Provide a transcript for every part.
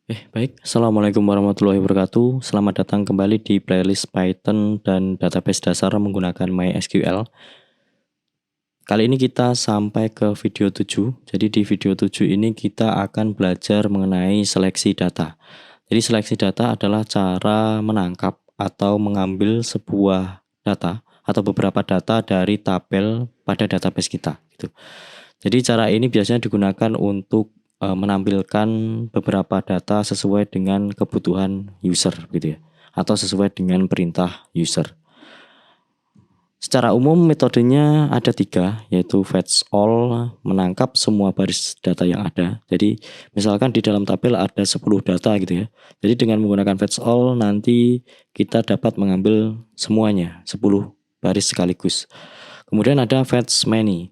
Baik. Assalamualaikum warahmatullahi wabarakatuh. Selamat datang kembali di playlist Python dan database dasar menggunakan MySQL. Kali ini kita sampai ke video 7. Jadi di video 7 ini kita akan belajar mengenai seleksi data. Jadi seleksi data adalah cara menangkap atau mengambil sebuah data atau beberapa data dari tabel pada database kita gitu. Jadi cara ini biasanya digunakan untuk menampilkan beberapa data sesuai dengan kebutuhan user gitu ya, atau sesuai dengan perintah user. Secara umum metodenya ada 3, yaitu fetch all, menangkap semua baris data yang ada. Jadi misalkan di dalam tabel ada 10 data gitu ya. Jadi dengan menggunakan fetch all nanti kita dapat mengambil semuanya, 10 baris sekaligus. Kemudian ada fetch many.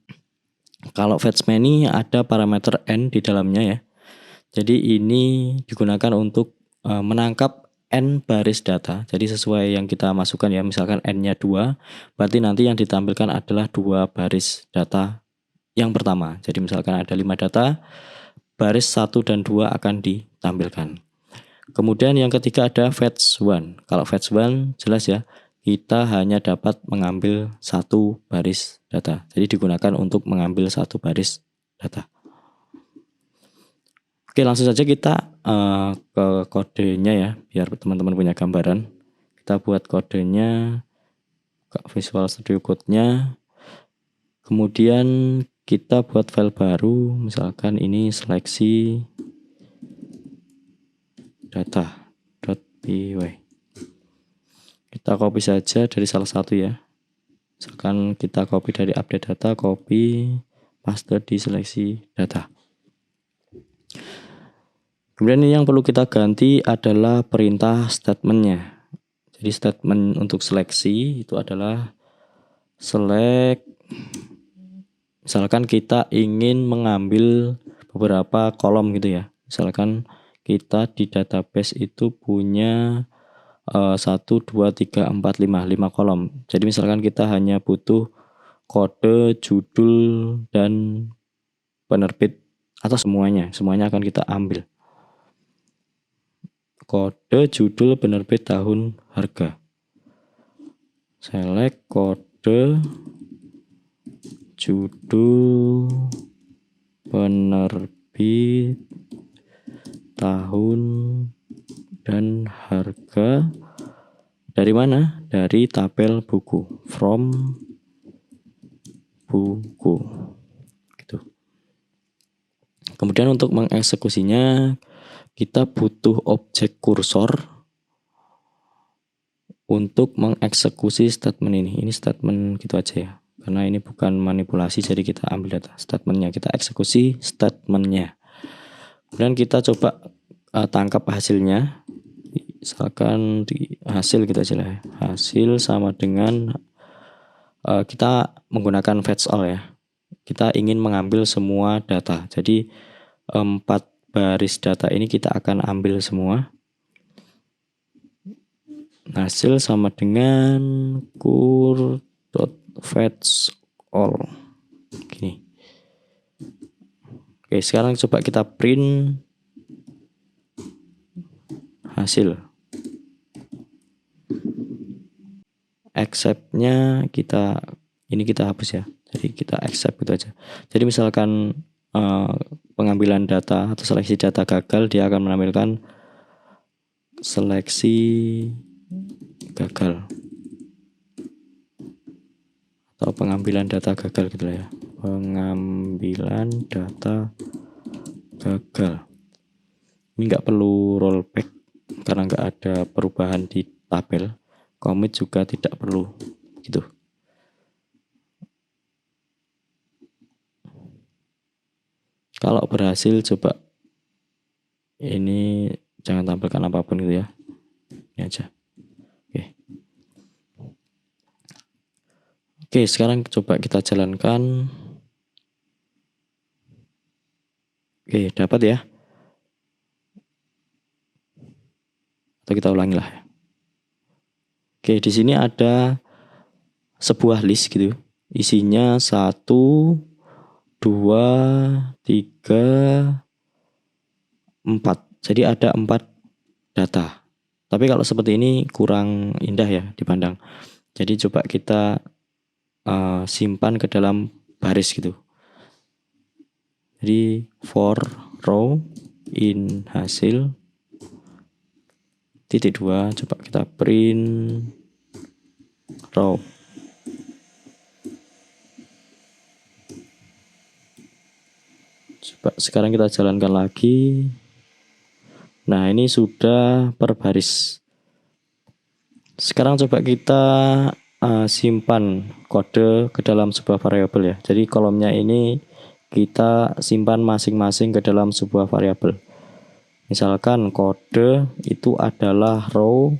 Kalau fetch many ada parameter n di dalamnya ya. Jadi ini digunakan untuk menangkap n baris data. Jadi sesuai yang kita masukkan ya, misalkan n-nya 2, berarti nanti yang ditampilkan adalah 2 baris data yang pertama. Jadi misalkan ada 5 data, baris 1 dan 2 akan ditampilkan. Kemudian yang ketiga ada fetch one. Kalau fetch one jelas ya, kita hanya dapat mengambil 1 baris data. Jadi digunakan untuk mengambil 1 baris data. Oke, langsung saja kita ke kodenya ya, biar teman-teman punya gambaran. Kita buat kodenya, ke Visual Studio Code-nya. Kemudian kita buat file baru, misalkan ini seleksi data.py. Kita copy saja dari salah satu ya. Misalkan kita copy dari update data, copy, paste di seleksi data. Kemudian ini yang perlu kita ganti adalah perintah statementnya. Jadi statement untuk seleksi itu adalah select. Misalkan kita ingin mengambil beberapa kolom gitu ya. Misalkan kita di database itu punya 1, 2, 3, 4, 5 kolom. Jadi misalkan kita hanya butuh kode, judul, dan penerbit atau semuanya akan kita ambil. Kode, judul, penerbit, tahun, harga. Select kode, judul, penerbit, tahun, dan harga. Dari mana? Dari tabel buku. From buku. Gitu. Kemudian untuk mengeksekusinya kita butuh objek kursor untuk mengeksekusi statement ini. Ini statement gitu aja ya. Karena ini bukan manipulasi, jadi kita ambil data statementnya, kita eksekusi statementnya. Kemudian kita coba tangkap hasilnya. Misalkan di hasil kita aja lah. Hasil sama dengan kita menggunakan fetch all ya. Kita ingin mengambil semua data. Jadi 4 baris data ini kita akan ambil semua. Hasil sama dengan kur.fetch all. Gini. Oke, sekarang coba kita print hasil. Accept-nya kita hapus ya. Jadi kita accept gitu aja. Jadi misalkan pengambilan data atau seleksi data gagal, dia akan menampilkan seleksi gagal atau pengambilan data gagal gitu ya. Pengambilan data gagal. Ini nggak perlu rollback karena nggak ada perubahan di tabel. Commit juga tidak perlu gitu. Kalau berhasil coba ini jangan tampilkan apapun gitu ya. Ini aja. Oke, sekarang coba kita jalankan. Oke, dapat ya. Atau kita ulangi lah. Oke, di sini ada sebuah list gitu. Isinya 1, 2, 3, 4. Jadi ada 4 data. Tapi kalau seperti ini kurang indah ya dipandang. Jadi coba kita simpan ke dalam baris gitu. Jadi for row in hasil titik 2, coba kita print row. Coba sekarang kita jalankan lagi. Nah, ini sudah per baris. Sekarang coba kita simpan kode ke dalam sebuah variabel ya. Jadi kolomnya ini kita simpan masing-masing ke dalam sebuah variabel. Misalkan kode itu adalah row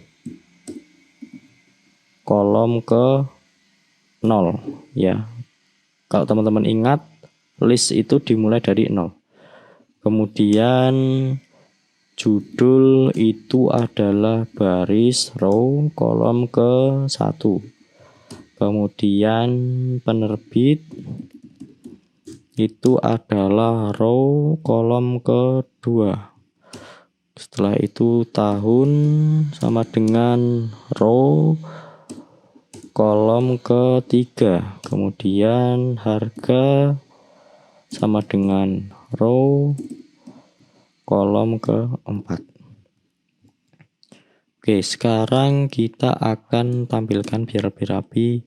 kolom ke 0 ya. Kalau teman-teman ingat, list itu dimulai dari 0. Kemudian judul itu adalah baris row kolom ke 1. Kemudian penerbit itu adalah row kolom ke-2. Setelah itu tahun sama dengan row kolom ke-3. Kemudian harga sama dengan row kolom ke-4. Oke, sekarang kita akan tampilkan biar lebih rapi.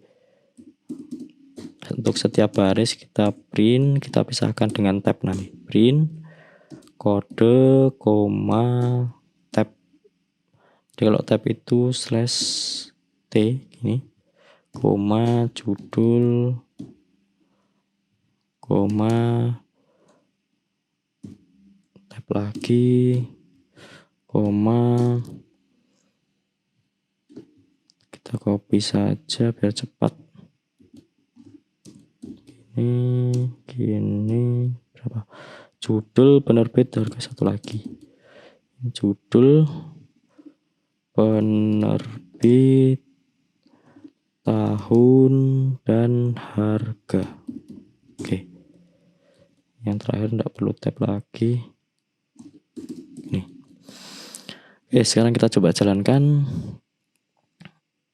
Untuk setiap baris kita print, kita pisahkan dengan tab nanti. Print kode, koma, tab. Jadi kalau tab itu slash t gini, koma, judul, koma, tab lagi, koma. Kita copy saja biar cepat. Gini berapa? Judul, penerbit, harga, satu lagi. Judul, penerbit, tahun, dan harga. Oke. Yang terakhir tidak perlu tab lagi. Nih. Oke, sekarang kita coba jalankan.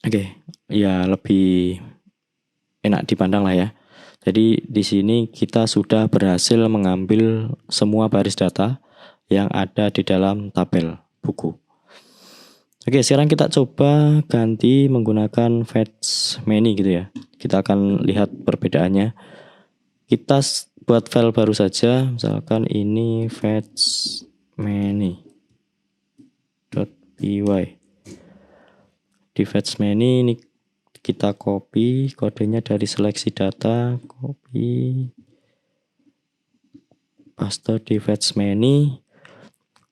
Oke, ya lebih enak dipandang lah ya. Jadi di sini kita sudah berhasil mengambil semua baris data yang ada di dalam tabel buku. Oke, sekarang kita coba ganti menggunakan fetch many gitu ya. Kita akan lihat perbedaannya. Kita buat file baru saja, misalkan ini fetch many.py. Di fetch many ini kita copy kodenya dari seleksi data, copy, paste di fetch many.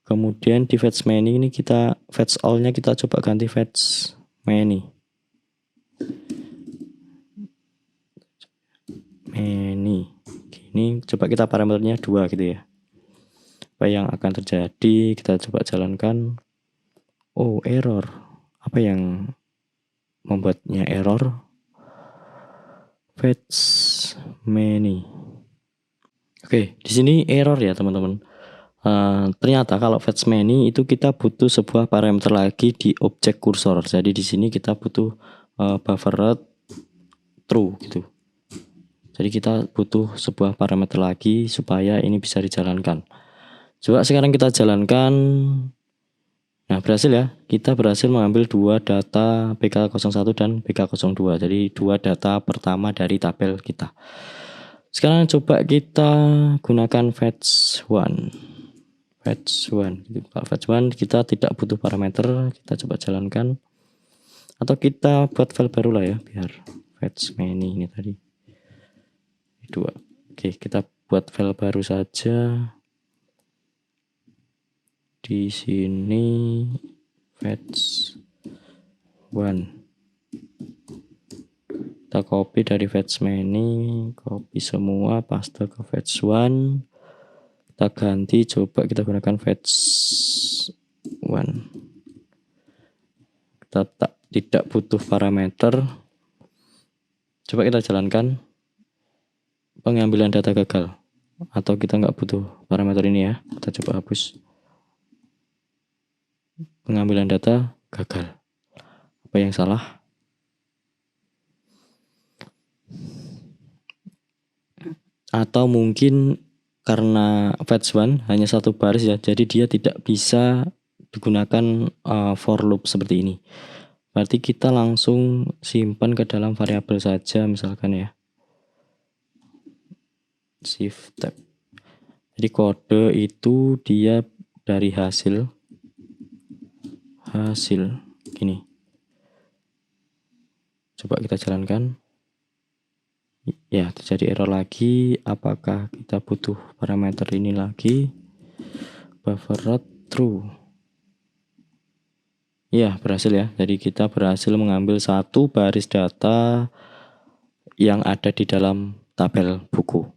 Kemudian di fetch many ini kita fetch all-nya kita coba ganti fetch many. Ini coba kita parameternya 2 gitu ya. Apa yang akan terjadi? Kita coba jalankan. Oh, error. Apa yang membuatnya error? Fetch many. Oke, di sini error ya teman-teman. Ternyata kalau fetch many itu kita butuh sebuah parameter lagi di objek kursor. Jadi di sini kita butuh buffered true gitu. Jadi kita butuh sebuah parameter lagi supaya ini bisa dijalankan. Coba sekarang kita jalankan. Nah, berhasil ya. Kita berhasil mengambil 2 data BK01 dan BK02. Jadi 2 data pertama dari tabel kita. Sekarang coba kita gunakan fetch one. Fetch one. Kalau fetch one kita tidak butuh parameter. Kita coba jalankan. Atau kita buat file baru lah ya, biar fetch many ini tadi. 2. Oke, kita buat file baru saja. Di sini fetch one. Kita copy dari fetch many, copy semua, paste ke fetch one. Kita ganti, coba kita gunakan fetch one. Kita tidak butuh parameter. Coba kita jalankan. Pengambilan data gagal. Atau kita nggak butuh parameter ini ya. Kita coba hapus. pengambilan data gagal. Apa yang salah? Atau mungkin karena fetch one hanya satu baris ya, jadi dia tidak bisa digunakan for loop seperti ini. Berarti kita langsung simpan ke dalam variabel saja misalkan ya. Shift tab. Jadi kode itu dia dari hasil gini. Coba kita jalankan. Ya, terjadi error lagi. Apakah kita butuh parameter ini lagi? Buffered true. Ya, berhasil ya. Jadi kita berhasil mengambil satu baris data yang ada di dalam tabel buku.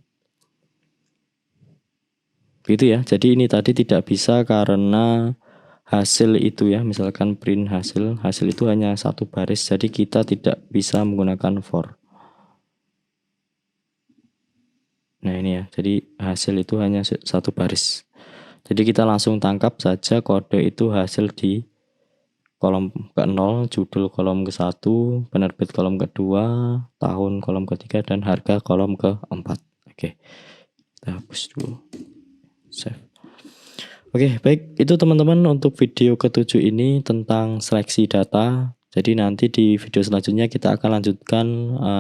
Gitu ya. Jadi ini tadi tidak bisa karena hasil itu ya, misalkan print hasil itu hanya satu baris. Jadi kita tidak bisa menggunakan for. Nah ini ya, jadi hasil itu hanya satu baris. Jadi kita langsung tangkap saja kode itu hasil di kolom ke-0, judul kolom ke-1, penerbit kolom ke-2, tahun kolom ke-3, dan harga kolom ke-4. Oke, kita hapus dulu. Save. Oke, baik. Itu teman-teman untuk video ke-7 ini tentang seleksi data. Jadi nanti di video selanjutnya kita akan lanjutkan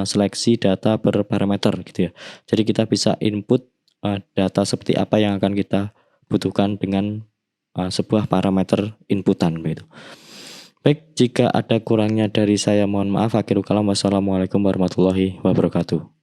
seleksi data berparameter gitu ya. Jadi kita bisa input data seperti apa yang akan kita butuhkan dengan sebuah parameter inputan begitu. Baik, jika ada kurangnya dari saya mohon maaf. Akhirul kalam, wassalamualaikum warahmatullahi wabarakatuh.